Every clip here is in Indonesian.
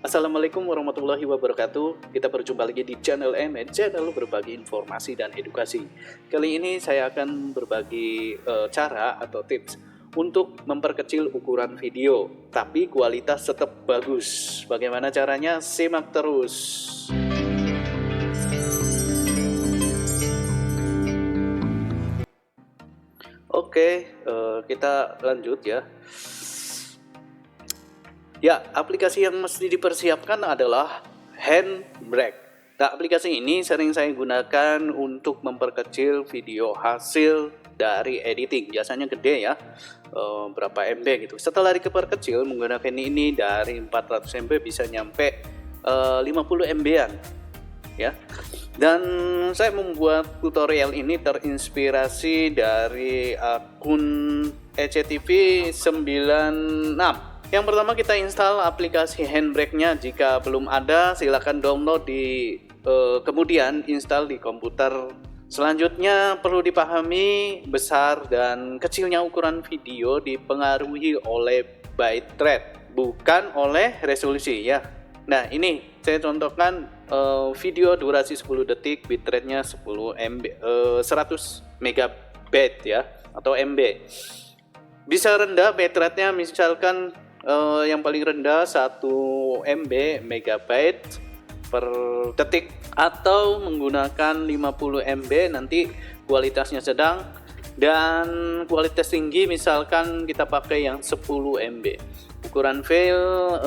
Assalamualaikum warahmatullahi wabarakatuh. Kita berjumpa lagi di channel channel berbagi informasi dan edukasi. Kali ini saya akan berbagi cara atau tips untuk memperkecil ukuran video, tapi kualitas tetap bagus. Bagaimana caranya? Simak terus. Oke, kita lanjut ya. Ya, aplikasi yang mesti dipersiapkan adalah Handbrake. Nah, aplikasi ini sering saya gunakan untuk memperkecil video hasil dari editing. Biasanya gede ya, berapa MB gitu. Setelah diperkecil menggunakan ini dari 400 MB bisa nyampe 50 MB-an ya. Dan saya membuat tutorial ini terinspirasi dari akun ECTV 96. Yang pertama kita install aplikasi Handbrake-nya. Jika belum ada silakan download di kemudian install di komputer. Selanjutnya perlu dipahami besar dan kecilnya ukuran video dipengaruhi oleh bitrate, bukan oleh resolusi ya. Nah, ini saya contohkan video durasi 10 detik, bitrate-nya 10 MB 100 MB ya atau MB. Bisa rendah bitrate-nya, misalkan yang paling rendah 1 MB megabyte per detik, atau menggunakan 50 MB nanti kualitasnya sedang, dan kualitas tinggi misalkan kita pakai yang 10 MB. Ukuran file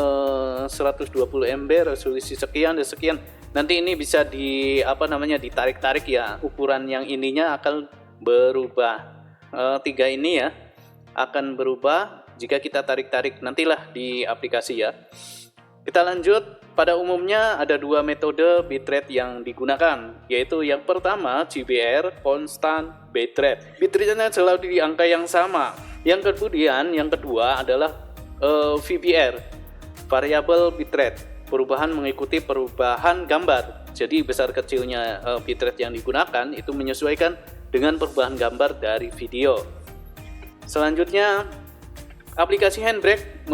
120 MB, resolusi sekian dan sekian. Nanti ini bisa ditarik-tarik ya, ukuran yang ininya akan berubah. Tiga ini ya akan berubah jika kita tarik-tarik nantilah di aplikasi ya. Kita lanjut. Pada umumnya ada dua metode bitrate yang digunakan, yaitu yang pertama CBR, constant bitrate. Bitrate-nya selalu di angka yang sama. Yang kedua adalah VBR, variable bitrate. Perubahan mengikuti perubahan gambar. Jadi besar kecilnya bitrate yang digunakan itu menyesuaikan dengan perubahan gambar dari video. Selanjutnya, aplikasi Handbrake,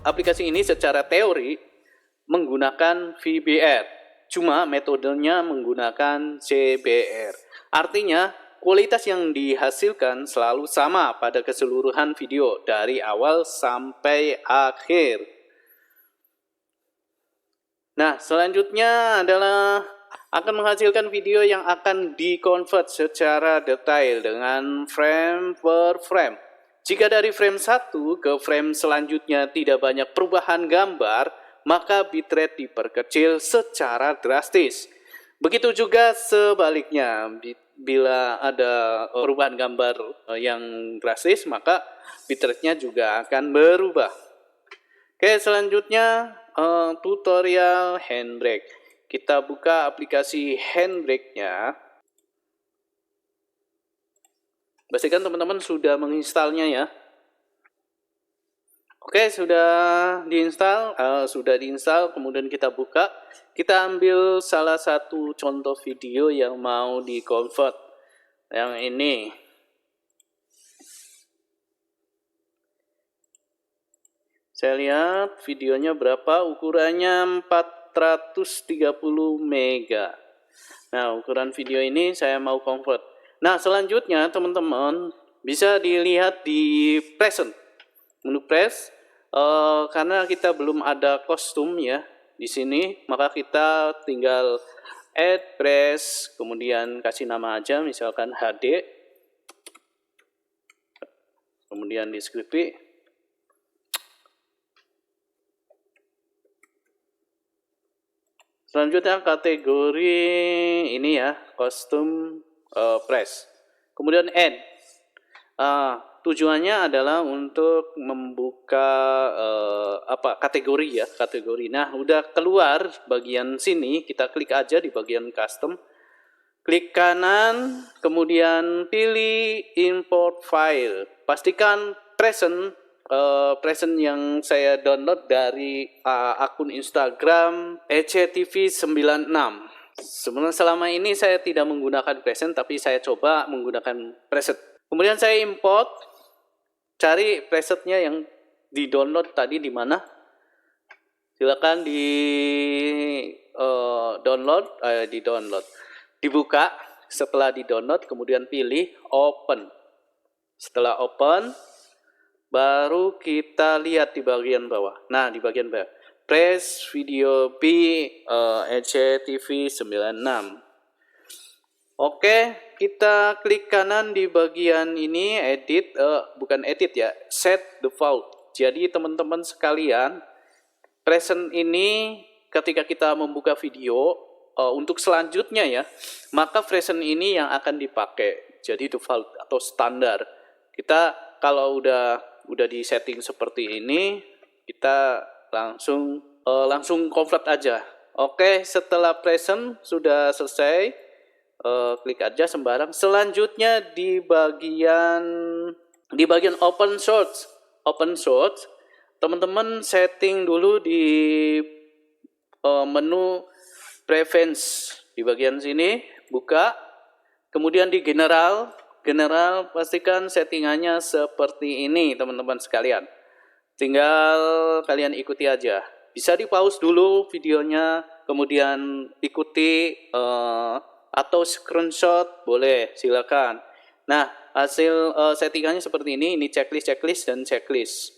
aplikasi ini secara teori menggunakan VBR, cuma metodenya menggunakan CBR. Artinya kualitas yang dihasilkan selalu sama pada keseluruhan video dari awal sampai akhir. Nah, selanjutnya adalah akan menghasilkan video yang akan di-convert secara detail dengan frame per frame. Jika dari frame 1 ke frame selanjutnya tidak banyak perubahan gambar, maka bitrate diperkecil secara drastis. Begitu juga sebaliknya, bila ada perubahan gambar yang drastis, maka bitrate-nya juga akan berubah. Oke, selanjutnya tutorial Handbrake. Kita buka aplikasi Handbrake-nya. Pastikan teman-teman sudah menginstalnya ya. Oke, sudah diinstal, kemudian kita buka. Kita ambil salah satu contoh video yang mau di-convert. Yang ini. Saya lihat videonya berapa, ukurannya 430 mega. Nah, ukuran video ini saya mau convert. Nah, selanjutnya teman-teman bisa dilihat di present. Menu press, karena kita belum ada kostum ya di sini, maka kita tinggal add press, kemudian kasih nama aja, misalkan HD, kemudian deskripsi, selanjutnya kategori ini ya, kostum press, kemudian add. Tujuannya adalah untuk membuka kategori ya, kategori. Nah, udah keluar bagian sini, kita klik aja di bagian custom. Klik kanan, kemudian pilih import file. Pastikan present yang saya download dari akun Instagram ECTV96. Sebenarnya selama ini saya tidak menggunakan present, tapi saya coba menggunakan preset. Kemudian saya import. Cari presetnya yang di download tadi di mana. Silakan dibuka. Setelah di-download, kemudian pilih open. Setelah open, baru kita lihat di bagian bawah. Nah, di bagian bawah, press video B ECTV 96. Oke, kita klik kanan di bagian ini, bukan edit ya, set default. Jadi teman-teman sekalian, present ini ketika kita membuka video, untuk selanjutnya ya, maka present ini yang akan dipakai. Jadi default atau standar. Kita kalau udah di setting seperti ini, kita langsung convert aja. Oke, setelah present sudah selesai, klik aja sembarang. Selanjutnya di bagian open source, teman-teman setting dulu di menu preference. Di bagian sini buka, kemudian di general pastikan settingannya seperti ini teman-teman sekalian. Tinggal kalian ikuti aja. Bisa di pause dulu videonya, kemudian ikuti atau screenshot boleh, silakan. Nah, hasil settingannya seperti ini checklist dan checklist.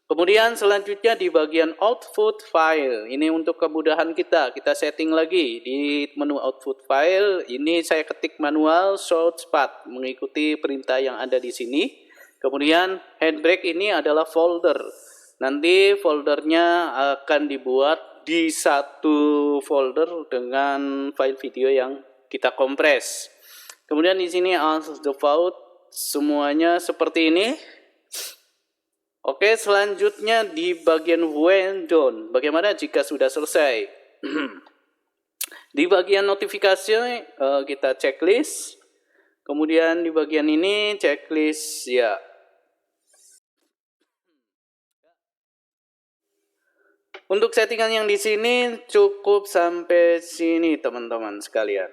Kemudian selanjutnya di bagian output file, ini untuk kemudahan kita setting lagi di menu output file. Ini saya ketik manual shortcut mengikuti perintah yang ada di sini. Kemudian handbrake ini adalah folder. Nanti foldernya akan dibuat di satu folder dengan file video yang kita kompres. Kemudian di sini as default semuanya seperti ini. Oke, selanjutnya di bagian when done. Bagaimana jika sudah selesai? Di bagian notifikasi kita checklist. Kemudian di bagian ini checklist ya. Untuk settingan yang di sini cukup sampai sini teman-teman sekalian.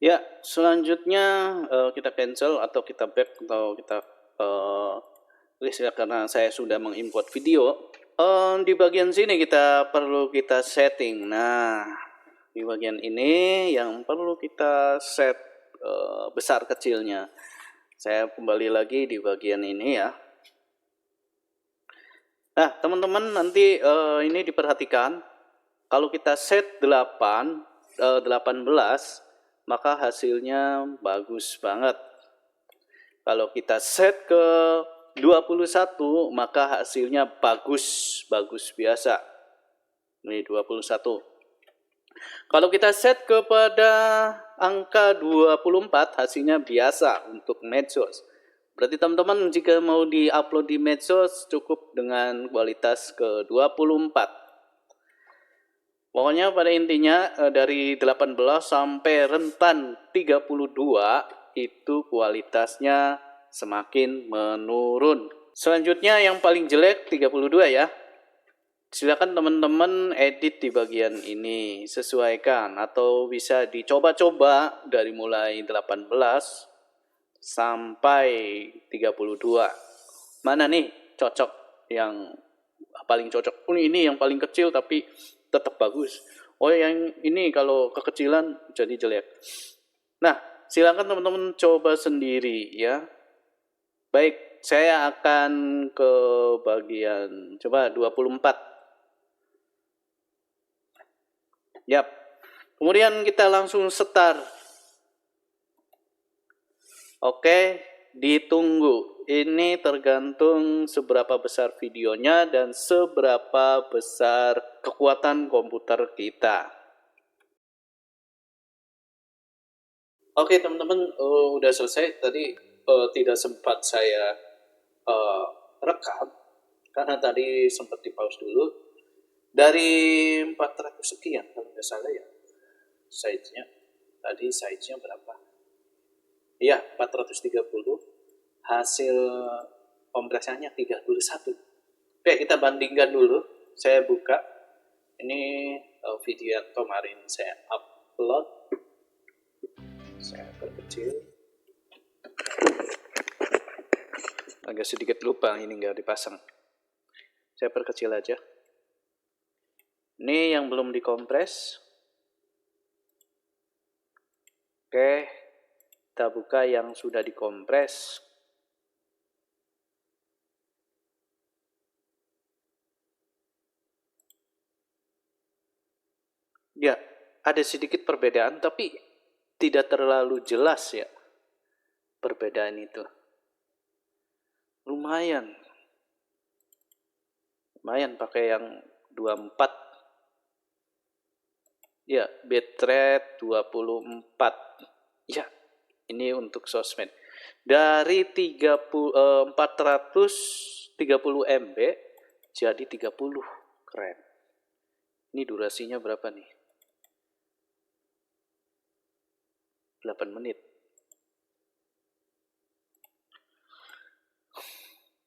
Ya, selanjutnya kita cancel atau kita back atau kita list ya, karena saya sudah mengimport video. Di bagian sini perlu kita setting. Nah, di bagian ini yang perlu kita set besar kecilnya. Saya kembali lagi di bagian ini ya. Nah, teman-teman nanti ini diperhatikan. Kalau kita set 18, maka hasilnya bagus banget. Kalau kita set ke 21, maka hasilnya bagus biasa. Ini 21. Kalau kita set kepada angka 24, hasilnya biasa untuk medsos. Berarti teman-teman jika mau di-upload di medsos cukup dengan kualitas ke 24. Pokoknya pada intinya dari 18 sampai rentan 32 itu kualitasnya semakin menurun. Selanjutnya yang paling jelek 32 ya. Silakan teman-teman edit di bagian ini, sesuaikan atau bisa dicoba-coba dari mulai 18 sampai 32. Mana nih cocok yang paling cocok? Ini yang paling kecil tapi tetap bagus. Oh, yang ini kalau kekecilan jadi jelek. Nah, silakan teman-teman coba sendiri ya. Baik, saya akan ke bagian coba 24. Yap. Kemudian kita langsung start. Oke, ditunggu. Ini tergantung seberapa besar videonya dan seberapa besar kekuatan komputer kita. Oke teman-teman, udah selesai. Tadi tidak sempat saya rekam karena tadi sempat di pause dulu. Dari 400 sekian kalau nggak salah ya size-nya. Tadi size-nya berapa? Iya, 430. Hasil kompresanya 31. Oke, kita bandingkan dulu. Saya buka. Ini video yang kemarin saya upload. Saya perkecil. Agak sedikit lupa ini nggak dipasang. Saya perkecil aja. Ini yang belum dikompres. Oke, kita buka yang sudah dikompres. Ya, ada sedikit perbedaan, tapi tidak terlalu jelas ya perbedaan itu. Lumayan pakai yang 24. Ya, bitrate 24. Ya, ini untuk sosmed. Dari 430 MB jadi 30. Keren. Ini durasinya berapa nih? 8 menit.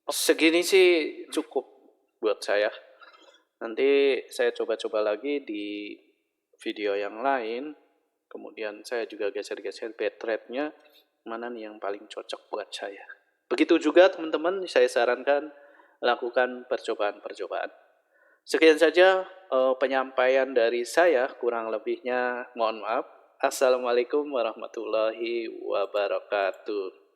Segini sih cukup buat saya. Nanti saya coba-coba lagi di video yang lain. Kemudian saya juga geser-geser bitrate-nya, mana nih yang paling cocok buat saya. Begitu juga teman-teman, saya sarankan lakukan percobaan-percobaan. Sekian saja penyampaian dari saya, kurang lebihnya mohon maaf. Assalamualaikum warahmatullahi wabarakatuh.